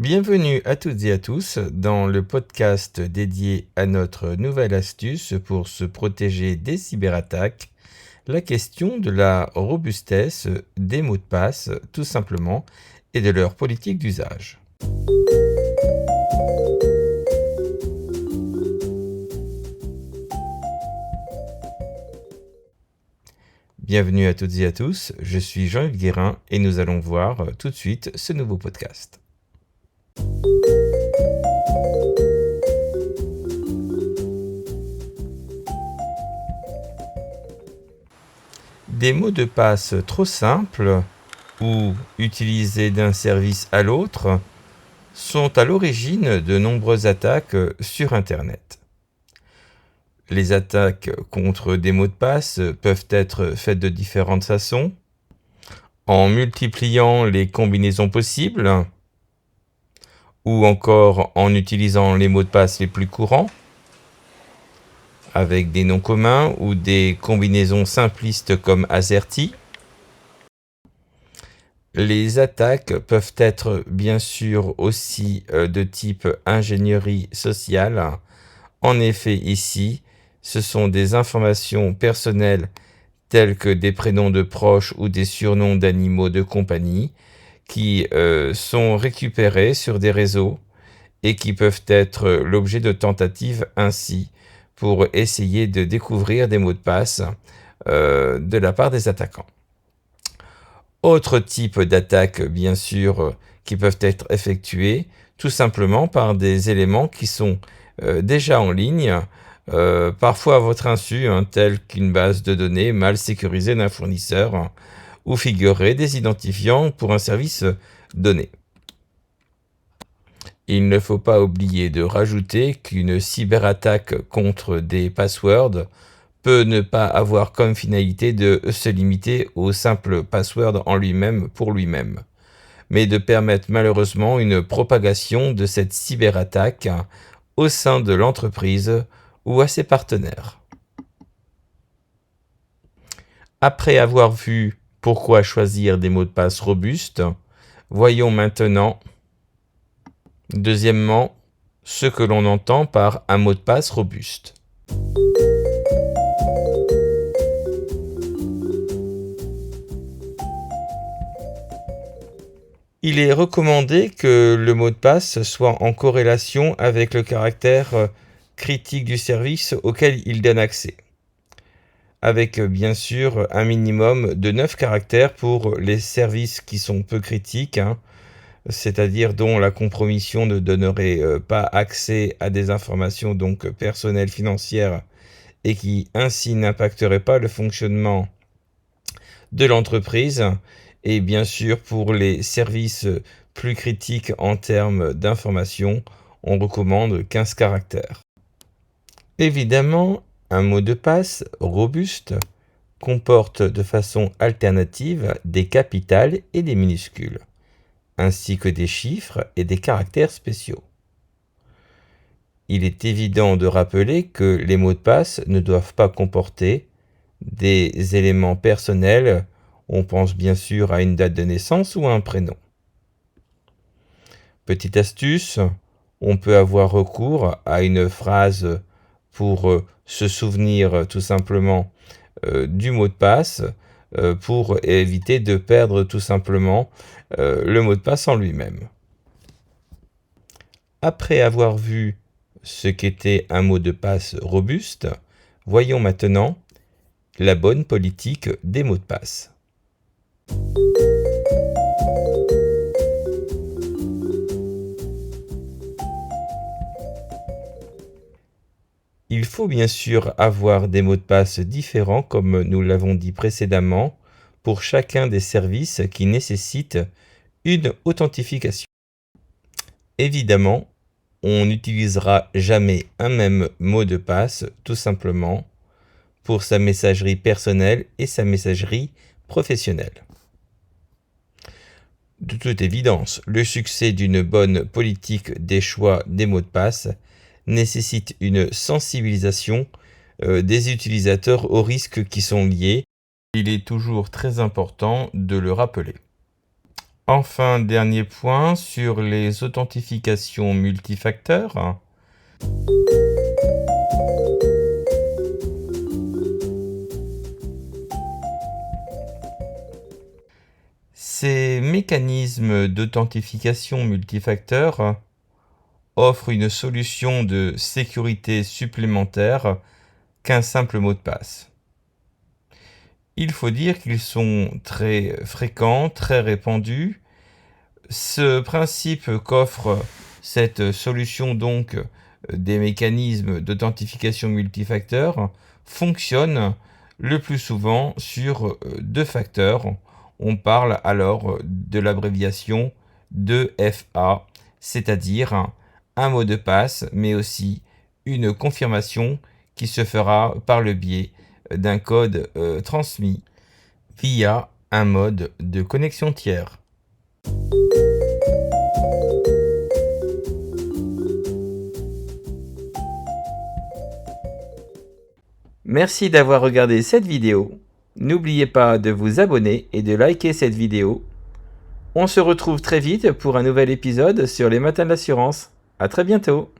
Bienvenue à toutes et à tous dans le podcast dédié à notre nouvelle astuce pour se protéger des cyberattaques, la question de la robustesse des mots de passe tout simplement et de leur politique d'usage. Bienvenue à toutes et à tous, je suis Jean-Yves Guérin et nous allons voir tout de suite ce nouveau podcast. Des mots de passe trop simples ou utilisés d'un service à l'autre sont à l'origine de nombreuses attaques sur Internet. Les attaques contre des mots de passe peuvent être faites de différentes façons, en multipliant les combinaisons possibles, ou encore en utilisant les mots de passe les plus courants, avec des noms communs ou des combinaisons simplistes comme AZERTY. Les attaques peuvent être bien sûr aussi de type ingénierie sociale. En effet, ici, ce sont des informations personnelles telles que des prénoms de proches ou des surnoms d'animaux de compagnie qui sont récupérés sur des réseaux et qui peuvent être l'objet de tentatives ainsi pour essayer de découvrir des mots de passe de la part des attaquants. Autre type d'attaques, bien sûr, qui peuvent être effectuées tout simplement par des éléments qui sont déjà en ligne, parfois à votre insu, tels qu'une base de données mal sécurisée d'un fournisseur, où figureraient des identifiants pour un service donné. Il ne faut pas oublier de rajouter qu'une cyberattaque contre des passwords peut ne pas avoir comme finalité de se limiter au simple password en lui-même pour lui-même, mais de permettre malheureusement une propagation de cette cyberattaque au sein de l'entreprise ou à ses partenaires. Après avoir vu pourquoi choisir des mots de passe robustes, voyons maintenant, deuxièmement, ce que l'on entend par un mot de passe robuste. Il est recommandé que le mot de passe soit en corrélation avec le caractère critique du service auquel il donne accès, avec bien sûr un minimum de 9 caractères pour les services qui sont peu critiques, c'est-à-dire dont la compromission ne donnerait pas accès à des informations donc personnelles financières et qui ainsi n'impacterait pas le fonctionnement de l'entreprise. Et bien sûr, pour les services plus critiques en termes d'information, on recommande 15 caractères. Évidemment, un mot de passe robuste comporte de façon alternative des capitales et des minuscules, ainsi que des chiffres et des caractères spéciaux. Il est évident de rappeler que les mots de passe ne doivent pas comporter des éléments personnels. On pense bien sûr à une date de naissance ou à un prénom. Petite astuce, on peut avoir recours à une phrase pour se souvenir tout simplement du mot de passe pour éviter de perdre tout simplement le mot de passe en lui-même. Après avoir vu ce qu'était un mot de passe robuste, voyons maintenant la bonne politique des mots de passe. Il faut bien sûr avoir des mots de passe différents, comme nous l'avons dit précédemment, pour chacun des services qui nécessitent une authentification. Évidemment, on n'utilisera jamais un même mot de passe, tout simplement, pour sa messagerie personnelle et sa messagerie professionnelle. De toute évidence, le succès d'une bonne politique des choix des mots de passe nécessite une sensibilisation des utilisateurs aux risques qui sont liés. Il est toujours très important de le rappeler. Enfin, dernier point sur les authentifications multifacteurs. Ces mécanismes d'authentification multifacteurs offrent une solution de sécurité supplémentaire qu'un simple mot de passe. Il faut dire qu'ils sont très fréquents, très répandus. Ce principe qu'offre cette solution donc des mécanismes d'authentification multifacteurs fonctionne le plus souvent sur deux facteurs. On parle alors de l'abréviation 2FA, c'est-à-dire un mot de passe, mais aussi une confirmation qui se fera par le biais d'un code transmis via un mode de connexion tiers. Merci d'avoir regardé cette vidéo. N'oubliez pas de vous abonner et de liker cette vidéo. On se retrouve très vite pour un nouvel épisode sur les matins de l'assurance. À très bientôt.